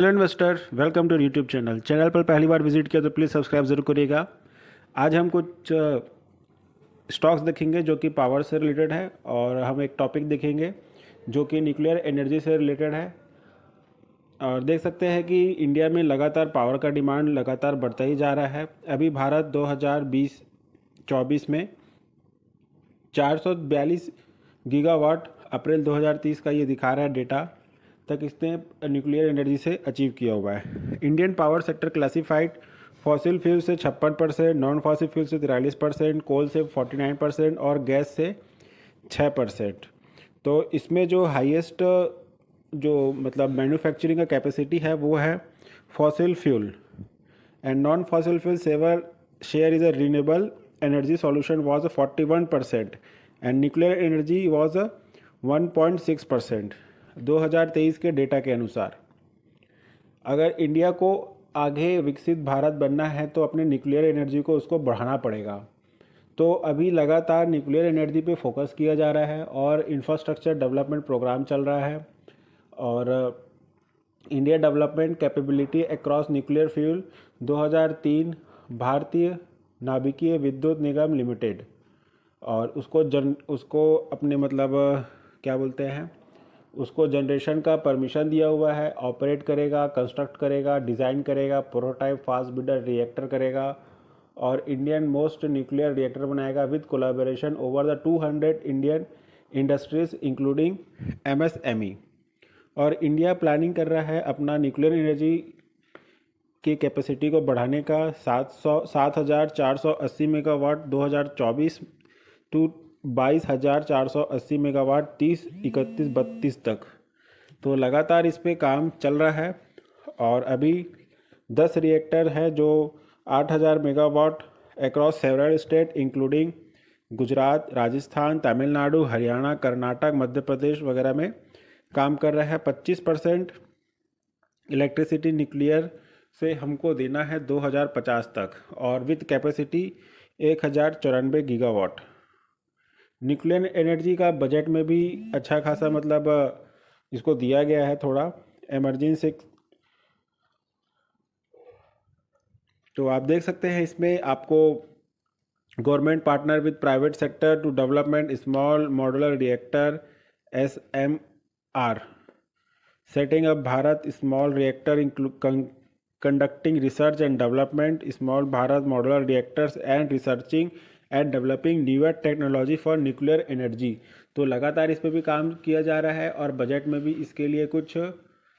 Hello investor, welcome to YouTube channel पर पहली बार visit किया तो प्लीज़ सब्सक्राइब ज़रूर करिएगा। आज हम कुछ स्टॉक्स देखेंगे जो कि पावर से रिलेटेड है, और हम एक टॉपिक देखेंगे जो कि न्यूक्लियर एनर्जी से रिलेटेड है। और देख सकते हैं कि इंडिया में लगातार पावर का डिमांड लगातार बढ़ता ही जा रहा है। अभी भारत 2020-24 में 442 गीगावाट अप्रैल 2030 का ये दिखा रहा है डेटा तक इसने न्यूक्लियर एनर्जी से अचीव किया हुआ है। Indian power sector classified fossil fuel से 56%, नॉन फॉसिल फ्यूल से 43%, कोल से 49% और गैस से 6%। तो इसमें जो हाईएस्ट जो मतलब मैन्युफैक्चरिंग का कैपेसिटी है वो है fossil fuel, and non fossil fuel saver share is a renewable energy solution was 41% and nuclear energy was 1.6%। 2023 के डेटा के अनुसार अगर इंडिया को आगे विकसित भारत बनना है तो अपने न्यूक्लियर एनर्जी को उसको बढ़ाना पड़ेगा। तो अभी लगातार न्यूक्लियर एनर्जी पे फोकस किया जा रहा है और इंफ्रास्ट्रक्चर डेवलपमेंट प्रोग्राम चल रहा है। और India development capability across nuclear fuel 2003 भारतीय नाभिकीय विद्युत निगम लिमिटेड, और उसको अपने मतलब क्या बोलते हैं, उसको जनरेशन का परमिशन दिया हुआ है। ऑपरेट करेगा, कंस्ट्रक्ट करेगा, डिज़ाइन करेगा, प्रोटोटाइप फास्ट ब्रीडर रिएक्टर करेगा और इंडियन मोस्ट न्यूक्लियर रिएक्टर बनाएगा with collaboration over the 200 Indian industries including MSME. और इंडिया प्लानिंग कर रहा है अपना न्यूक्लियर एनर्जी की कैपेसिटी को बढ़ाने का 7,480 मेगावाट 2024 टू 22,480 मेगावाट 30-31-32 तक। तो लगातार इस पे काम चल रहा है। और अभी 10 रिएक्टर है जो 8,000 megawatt across several state including Gujarat, Rajasthan, Tamil Nadu, Haryana, Karnataka, Madhya Pradesh वगैरह में काम कर रहा है। 25% इलेक्ट्रिसिटी न्यूक्लियर से हमको देना है 2050 तक, और with capacity 1,094 gigawatt. Nuclear energy का बजट में भी अच्छा खासा मतलब इसको दिया गया है थोड़ा इमरजेंसी। तो आप देख सकते हैं इसमें आपको government partner with private sector to development small modular reactor SMR, setting up Bharat Small Reactor conducting research and development small Bharat modular reactors and researching and developing newer technology for nuclear energy। तो लगातार इस पे भी काम किया जा रहा है और बजट में भी इसके लिए कुछ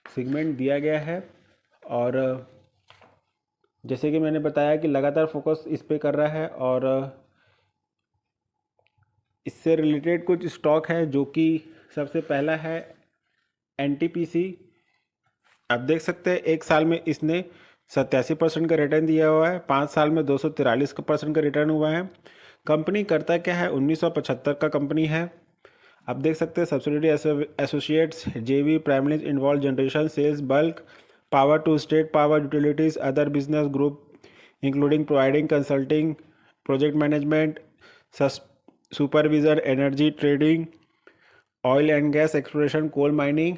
सेगमेंट दिया गया है। और जैसे कि मैंने बताया कि लगातार फोकस इस पे कर रहा है। और इससे रिलेटेड कुछ स्टॉक है जो कि सबसे पहला है NTPC। आप देख सकते हैं एक साल में इसने 87% का रिटर्न दिया हुआ है, 5 साल में 243% का रिटर्न हुआ है। कंपनी करता क्या है, 1975 का कंपनी है। आप देख सकते हैं subsidiary associates JV primaries involve generation sales bulk power to state power utilities other business group including providing consulting project management supervision energy trading oil and gas exploration coal mining.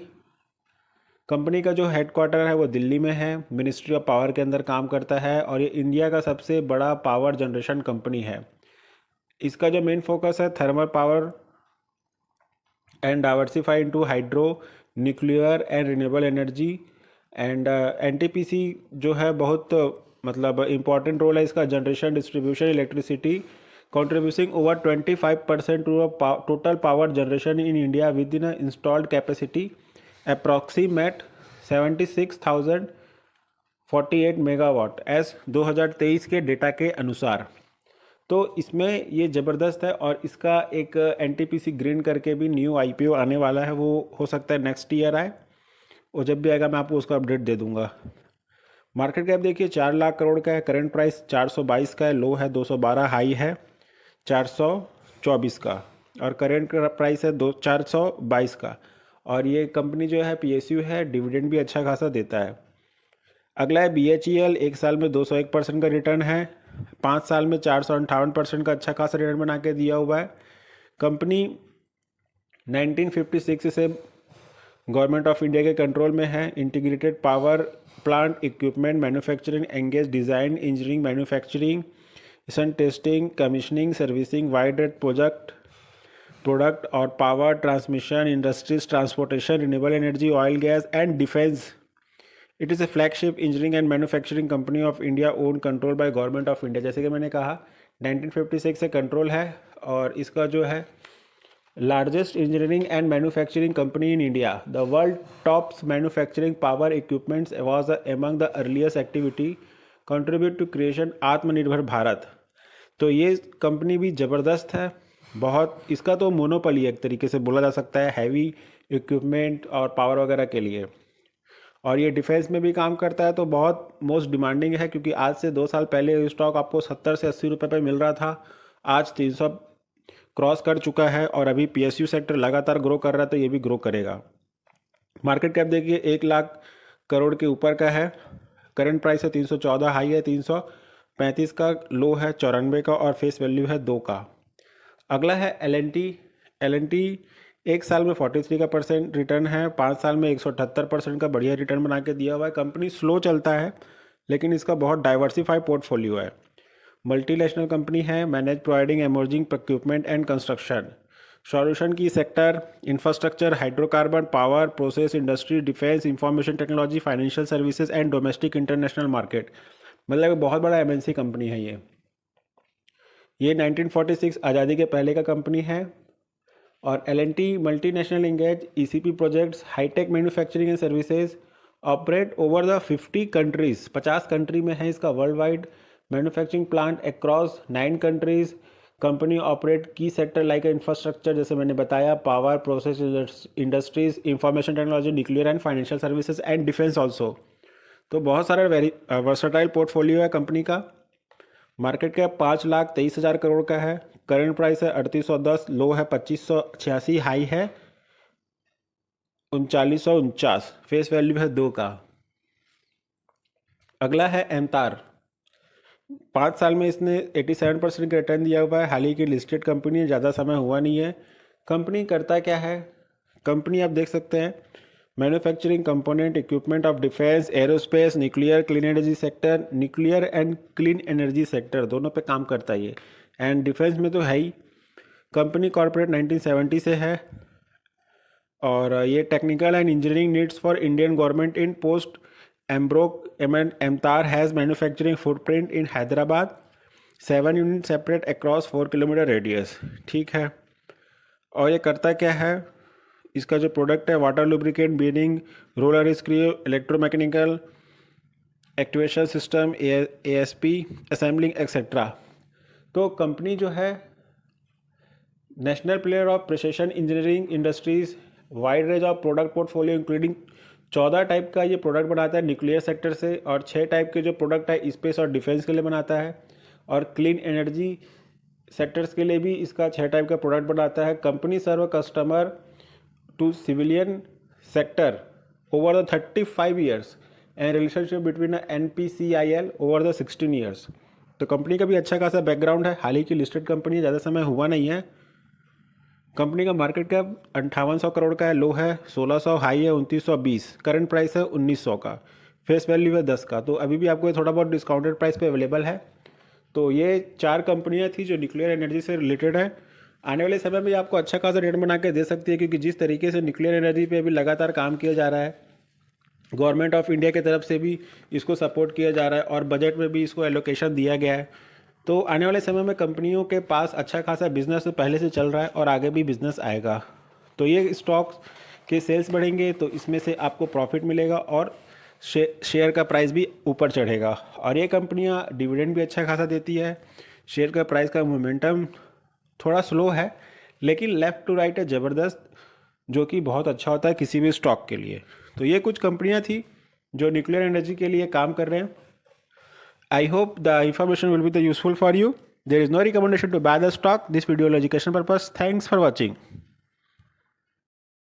Company का जो headquarter है वो दिल्ली में है, ministry of power के अंदर काम करता है और ये इंडिया का सबसे बड़ा पावर जनरेशन कंपनी है। इसका जो मेन फोकस है thermal power and diversify into hydro nuclear and renewable energy. And NTPC जो है बहुत मतलब इम्पॉर्टेंट रोल है इसका generation distribution electricity contributing over 25% to total power generation in India within an installed capacity approximate 76,048 megawatt S 2023 के data के अनुसार। तो इसमें ये ज़बरदस्त है और इसका एक NTPC ग्रीन करके भी न्यू IPO आने वाला है, वो हो सकता है नेक्स्ट ईयर आए, और जब भी आएगा मैं आपको उसका अपडेट दे दूंगा। मार्केट कैप देखिए 4 लाख करोड़ का है, करंट प्राइस 422 का है, लो है 212, हाई है 424 का, और करेंट प्राइस है 422 का। और ये कंपनी जो है PSU है, डिविडेंड भी अच्छा खासा देता है। अगला है BHEL, एक साल में 201% का रिटर्न है, 5 साल में 458% का अच्छा खासा रिटर्न बना के दिया हुआ है। कंपनी 1956 से गवर्नमेंट ऑफ इंडिया के कंट्रोल में है। Integrated power plant equipment manufacturing engage design engineering manufacturing testing commissioning servicing wide rate product और power transmission industries transportation renewable energy oil gas and defence. It is a flagship engineering and manufacturing company of India own control by government of India. जैसे कि मैंने कहा 1956 से control है और इसका जो है largest engineering and manufacturing company in India. The world tops manufacturing power equipments was among the earliest activity contribute to creation Atmanirbhar Bharat. तो ये कंपनी भी ज़बरदस्त है बहुत। इसका तो मोनोपोली एक तरीके से बोला जा सकता है हैवी इक्विपमेंट और पावर वगैरह के लिए। और ये डिफेंस में भी काम करता है तो बहुत मोस्ट डिमांडिंग है, क्योंकि आज से 2 साल पहले स्टॉक आपको 70 से 80 रुपये पे मिल रहा था, आज 300 क्रॉस कर चुका है। और अभी पीएसयू सेक्टर लगातार ग्रो कर रहा है तो ये भी ग्रो करेगा। मार्केट कैप देखिए 1 लाख करोड़ के ऊपर का है। करंट प्राइस है 314, हाई है 335 का, लो है 94 का और फेस वैल्यू है 2 का। अगला है एल.एन.टी 1 साल में 43 का % रिटर्न है, 5 साल में 178% का बढ़िया रिटर्न बना के दिया हुआ है। कंपनी स्लो चलता है लेकिन इसका बहुत डाइवर्सिफाइड पोर्टफोलियो है। मल्टीनेशनल कंपनी है, manage providing emerging equipment and construction solution की sector infrastructure hydrocarbon power process industry defence information technology financial services and domestic international market. मतलब बहुत बड़ा एमएनसी कंपनी है ये 1946 आज़ादी के पहले का कंपनी है। और L and T multinational engage ECP projects high tech manufacturing and services operate over the 50 countries, 50 country में है इसका world wide manufacturing plant across 9 countries. Company operate की सेक्टर लाइक इंफ्रास्ट्रक्चर, जैसे मैंने बताया, power process industries information technology nuclear and financial services and defence also. तो बहुत सारा वर्सटाइल पोर्टफोलियो है कंपनी का। मार्केट कैप 5,23,000 करोड़ का है। करंट प्राइस है 3810, लो है 2586, हाई है 3949, फेस वैल्यू है 2 का। अगला है एमतार, 5 साल में इसने 87% का रिटर्न दिया हुआ है। हाल ही की लिस्टेड कंपनी है, ज़्यादा समय हुआ नहीं है। कंपनी करता क्या है, कंपनी आप देख सकते हैं manufacturing component equipment of defence aerospace nuclear clean energy sector, nuclear and clean energy sector दोनों पे काम करता है ये, एंड डिफेंस में तो है ही। कंपनी कॉर्पोरेट 1970 से है और ये technical and engineering needs for Indian government in post एम्ब्रोक MTAR has manufacturing footprint in Hyderabad, 7 unit separate across 4 kilometre radius. ठीक है, और ये करता क्या है, इसका जो प्रोडक्ट है water lubricant binning roller screw electromechanical activation system ASP assembling etcetera. तो कंपनी जो है national player of precision engineering industries wide range of product portfolio including 14 type का ये प्रोडक्ट बनाता है न्यूक्लियर सेक्टर से, और 6 टाइप के जो प्रोडक्ट है स्पेस और डिफेंस के लिए बनाता है, और क्लीन एनर्जी सेक्टर्स के लिए भी इसका 6 टाइप का प्रोडक्ट बनाता है। Company serve customer to civilian sector over the 35 years and relationship between NPCIL over the 16 years। तो कंपनी का भी अच्छा खासा बैकग्राउंड है, हाल ही की लिस्टेड कंपनी है, ज़्यादा समय हुआ नहीं है। कंपनी का मार्केट कैप 5800 करोड़ का है, लो है 1600, हाई है 2920, करंट प्राइस है 1900 का, फेस वैल्यू है 10 का। तो अभी भी आपको ये थोड़ा बहुत डिस्काउंटेड प्राइस पे अवेलेबल है। तो ये 4 कंपनियाँ थी जो न्यूक्लियर एनर्जी से रिलेटेड है। आने वाले समय में आपको अच्छा खासा रेट बना के दे सकती है, क्योंकि जिस तरीके से न्यूक्लियर एनर्जी पे अभी लगातार काम किया जा रहा है, गवर्नमेंट ऑफ इंडिया की तरफ से भी इसको सपोर्ट किया जा रहा है और बजट में भी इसको एलोकेशन दिया गया है। तो आने वाले समय में कंपनियों के पास अच्छा खासा बिजनेस पहले से चल रहा है और आगे भी बिजनेस आएगा। तो ये स्टॉक्स के सेल्स बढ़ेंगे तो इसमें से आपको प्रॉफिट मिलेगा और शेयर का प्राइस भी ऊपर चढ़ेगा। और ये कंपनियाँ डिविडेंड भी अच्छा खासा देती है। शेयर का प्राइस का मोमेंटम थोड़ा स्लो है, लेकिन लेफ़्ट टू राइट है ज़बरदस्त, जो कि बहुत अच्छा होता है किसी भी स्टॉक के लिए। तो ये कुछ कंपनियां थी जो न्यूक्लियर एनर्जी के लिए काम कर रहे हैं। I hope the information will be the useful for you. There is no recommendation to buy the stock. This video education purpose. Thanks for watching.